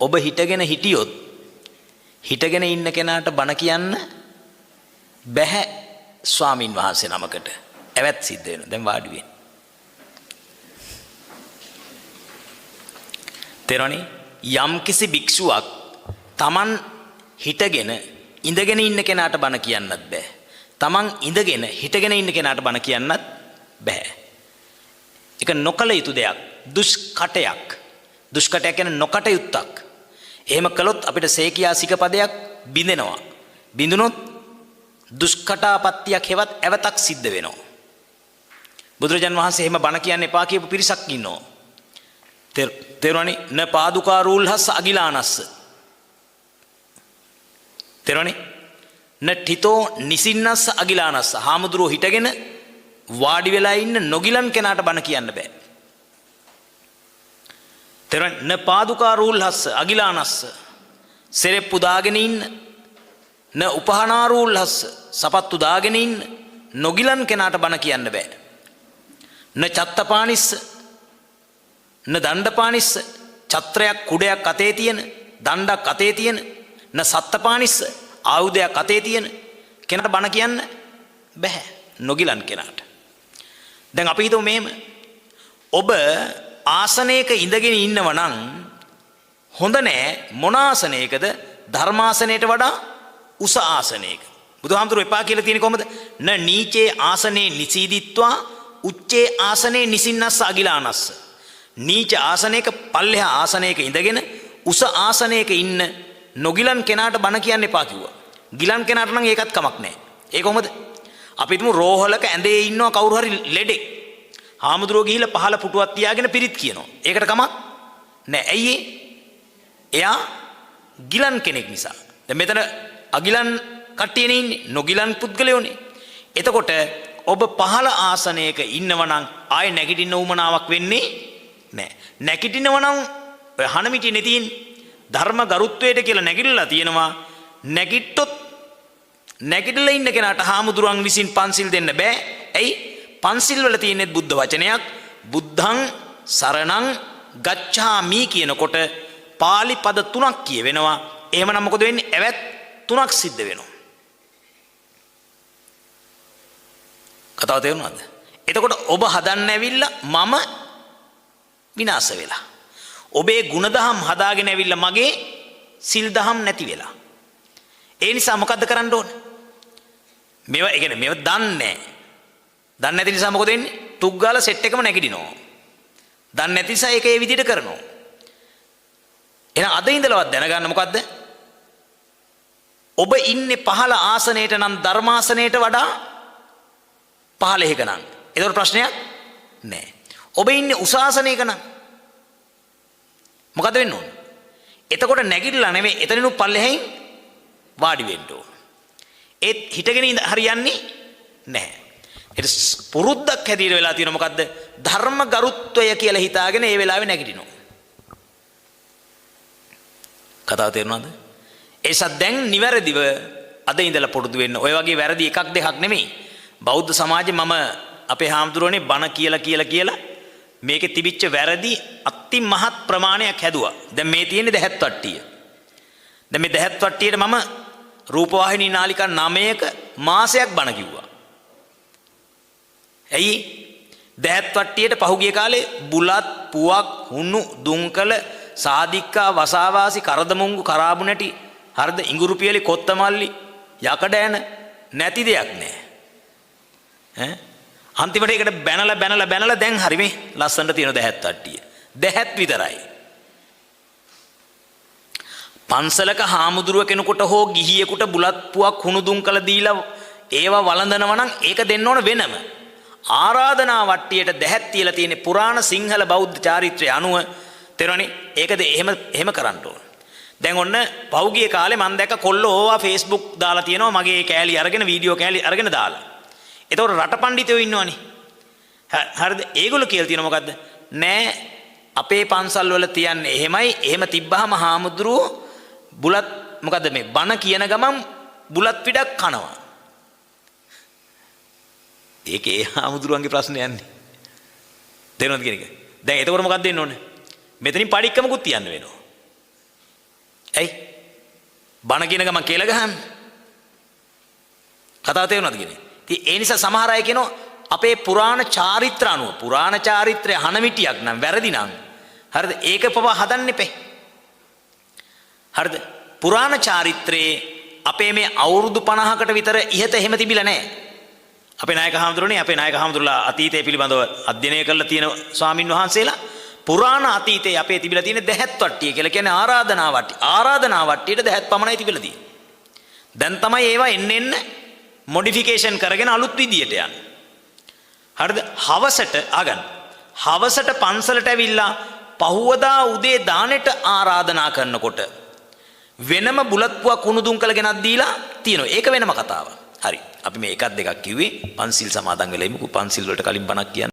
ඔබ හිටගෙන හිටියොත් හිටගෙන ඉන්න කෙනාට බණ කියන්න බැහැ ස්වාමින් වහන්සේ නමකට. ඇවැත් සිද්ධ වෙනවා. දැන් වාඩි වෙන්න. තේරෙනවනේ? යම්කිසි භික්ෂුවක් Taman හිටගෙන ඉඳගෙන ඉන්න කෙනාට බණ කියන්නත් බෑ. Taman ඉඳගෙන හිටගෙන ඉන්න කෙනාට බණ කියන්නත් බෑ. ඒක නොකල යුතු දෙයක්. දුෂ්කටයක්. දුෂ්කටයක් කියන්නේ නොකටයුත්තක්. එහෙම කළොත් අපිට සේකියා සිකපදයක් බිඳෙනවා. බිඳුනොත් දුෂ්කටාපත්තියක් හෙවත් ඇවතක් සිද්ධ වෙනවා. බුදුරජාන් වහන්සේ එහෙම බණ කියන්න එපා කියපු පිරිසක් ඉන්නවා. තේරුණානේ? න පාදුකා රූල්හස් අගිලානස්ස. තේරුණානේ? න ඨිතෝ නිසින්නස්ස අගිලානස්ස. හාමුදුරුවෝ හිටගෙන වාඩි වෙලා ඉන්න නොගිලන් කෙනාට බණ කියන්න බෑ. තේරුණානේ? න පාදුකා රූල්හස් අගිලානස්ස. සෙරෙප්පු දාගෙන ඉන්න. න උපහානා රූල්හස් සපත්තු දාගෙන ඉන්න නොගිලන් කෙනාට බණ කියන්න බෑ. න චත්තපානිස්ස න දණ්ඩපානිස්ස. ඡත්‍රයක් කුඩයක් අතේ තියෙන, දණ්ඩක් අතේ තියෙන, න සත්තපානිස්ස ආයුධයක් අතේ තියෙන කෙනාට බණ කියන්න බෑ නොගිලන් කෙනාට. දැන් අපි හිතමු මෙහෙම. ඔබ ආසනයක ඉඳගෙන ඉන්නව නම් හොඳ නෑ. මොන ආසනයකද? ධර්මාසනයට වඩා උස ආසනයක. බුදුහාමුදුරුවෝ එපා කියලා තියෙන්නේ කොහමද? න නීචේ ආසනේ නිසීදිත්වා උච්චේ ආසනේ නිසින්නස්ස අගිලානස්ස. නීච ආසනයක පල්ලෙහා ආසනයක ඉඳගෙන උස ආසනයක ඉන්න නොගිලන් කෙනාට බණ කියන්න එපා කිව්වා. ගිලන් කෙනාට නම් ඒකත් කමක් නැහැ. ඒ කොහොමද? අපි හිතමු රෝහලක ඇඳේ ඉන්නවා කවුරු හරි ලෙඩෙක්. හාමුදුරුවෝ ගිහිල්ලා පහළ පුටුවක් තියාගෙන පිරිත් කියනවා. ඒකට කමක් නැහැ. ඇයි එයා ගිලන් කෙනෙක් නිසා. දැන් මෙතන අගිලන් කට්ටියනේ ඉන්නේ. නොගිලන් පුද්ගලයෝනේ. එතකොට ඔබ පහළ ආසනයක ඉන්නව නම් ආයේ නැගිටින්න උවමනාවක් වෙන්නේ නැහැ. නැගිටිනව නම් ඔය හනමිටිනේ තියෙන ධර්ම ගරුත්වයට කියලා නැගිටලා තියෙනවා. නැගිට්ටොත් නැගිටලා ඉන්න කෙනාට හාමුදුරුවන් විසින් පන්සිල් දෙන්න බෑ. ඇයි? පන්සිල් වල තියෙන්නේ බුද්ධ වචනයක්. බුද්ධං සරණං ගච්ඡාමි කියනකොට පාලි පද 3ක් කියවෙනවා. එහෙමනම් මොකද වෙන්නේ? ඇවැත් 3ක් සිද්ධ වෙනවා. කතාව තේරුණාද? එතකොට ඔබ හදන්න ඇවිල්ලා මම විනාශ වෙලා. ඔබේ ಗುಣදහම් හදාගෙන ඇවිල්ලා මගේ සිල් දහම් නැති වෙලා. ඒ නිසා මොකද්ද කරන්න ඕන? මේවා ඒ කියන්නේ මේවා දන්නේ නැහැ. දන්නේ නැති නිසා මොකද වෙන්නේ? ටුක් ගාලා සෙට් එකම නැගිටිනවා. දන්නේ නැති නිසා ඒක ඒ විදිහට කරනවා. එහෙනම් අද ඉඳලවත් දැනගන්න මොකද්ද? ඔබ ඉන්නේ පහළ ආසනයට නම් ධර්මාසනයට වඩා පහළ එකක නම්. ඒතකොට ප්‍රශ්නයක් නැහැ. ඔබ ඉන්නේ උස ආසනයක නම් මොකද වෙන්න ඕන? එතකොට නැගිටලා නෙමෙයි එතනිනුත් පල්ලෙහෙන් වාඩි වෙන්න ඕන. ඒත් හිටගෙන ඉඳ හරියන්නේ නැහැ. ඒක පුරුද්දක් හැටියට වෙලා තියෙන මොකද්ද? ධර්ම ගරුත්වය කියලා හිතාගෙන ඒ වෙලාවේ නැගිටිනවා. කතාව තේරුණාද? ඒසත් දැන් නිවැරදිව අද ඉඳලා පුරුදු වෙන්න. ඔය වගේ වැරදි එකක් දෙකක් නෙමෙයි. බෞද්ධ සමාජයේ මම අපේ හාමුදුරුවනේ බණ කියලා මේකේ තිබිච්ච වැරදි අති මහත් ප්‍රමාණයක් හැදුවා. දැන් මේ තියෙන්නේ දහත් වට්ටිය. දැන් මේ දහත් වට්ටියට මම රූපවාහිනී නාලිකා 9ක මාසයක් බණ කිව්වා. ඇයි? දහත් වට්ටියට පහුගිය කාලේ බුලත්, පුවක්, හුණු, දුම්කල, සාදික්කා, වසාවාසි, කරදමුංගු, කරාබු නැටි, හරිද? ඉඟුරු පියලි, කොත්තමල්ලි, යකඩ ඇන නැති දෙයක් නැහැ. ඈ අන්තිමට ඒකට බැනලා දැන් හරි මේ ලස්සනට තියෙන දහත් වට්ටිය. දහත් විතරයි. පන්සලක හාමුදුරුව කෙනෙකුට හෝ ගිහියෙකුට බුලත් පුවක් හුණු දුම්කල දීලා ඒවා වළඳනවා නම් ඒක දෙන්න ඕන වෙනම. ආරාධනා වට්ටියට දහත් තියලා තියෙන පුරාණ සිංහල බෞද්ධ චාරිත්‍රය අනුව තේරෙනවනේ. ඒකද එහෙම කරන්න ඕන. දැන් ඔන්න පෞගිය කාලේ මම දැක්ක කොල්ලෝ ඕවා Facebook දාලා තියෙනවා මගේ කෑලි අරගෙන වීඩියෝ කෑලි අරගෙන දාලා. එතකොට රට පඬිතුයෝ ඉන්නවනේ. හරිද? ඒගොල්ලෝ කියලා තියෙනවා මොකද්ද? නෑ අපේ පන්සල් වල තියන්නේ එහෙමයි. එහෙම තිබ්බහම හාමුදුරුවෝ බුලත් මොකද්ද මේ බණ කියන ගමන් බුලත් පිටක් කනවා. ඒකේ හාමුදුරුවන්ගේ ප්‍රශ්නේ යන්නේ. තේරෙනවද කියන එක? දැන් එතකොට මොකක්ද වෙන්න ඕනේ? මෙතනින් පඩික්කමකුත් තියන්න වෙනවා. ඇයි? බණ කියන ගමන් කියලා ගහන්න. කතාව තේරුණාද කියන්නේ? ඉතින් ඒ නිසා සමහර අය කියනවා අපේ පුරාණ චාරිත්‍ර අනුව පුරාණ චාරිත්‍රය හනමිටියක් නම් වැරදි නම් හරිද? ඒක පවා හදන්න එපේ. හරිද? පුරාණ චාරිත්‍රයේ අපේ මේ අවුරුදු 50කට විතර ඉහත එහෙම තිබිලා නැහැ. අපේ නායක හාමුදුරුවෝ අතීතය පිළිබඳව අධ්‍යයනය කරලා තියෙන ස්වාමින් වහන්සේලා පුරාණ අතීතයේ අපේ තිබිලා තියෙන දැහැත් වට්ටිය කියලා කියන්නේ ආරාධනා වට්ටිය. ආරාධනා වට්ටියට දැහැත් පමණයි තිබිලා තියෙන්නේ. දැන් තමයි ඒවා එන්න මොඩිෆිකේෂන් කරගෙන අලුත් විදියට යන්නේ. හරිද? හවසට අගන්. හවසට පන්සලට ඇවිල්ලා පහුවදා උදේ දානෙට ආරාධනා කරනකොට වෙනම බුලත්පුවක් කුණුදුම් කළ ගෙනත් දීලා තියෙනවා. ඒක වෙනම කතාවක්. හරි. අපි මේ එකක් දෙකක් කිව්වේ පන්සිල් සමාදන් වෙලා ඉමුකෝ. පන්සිල් වලට කලින් බණක් කියන්න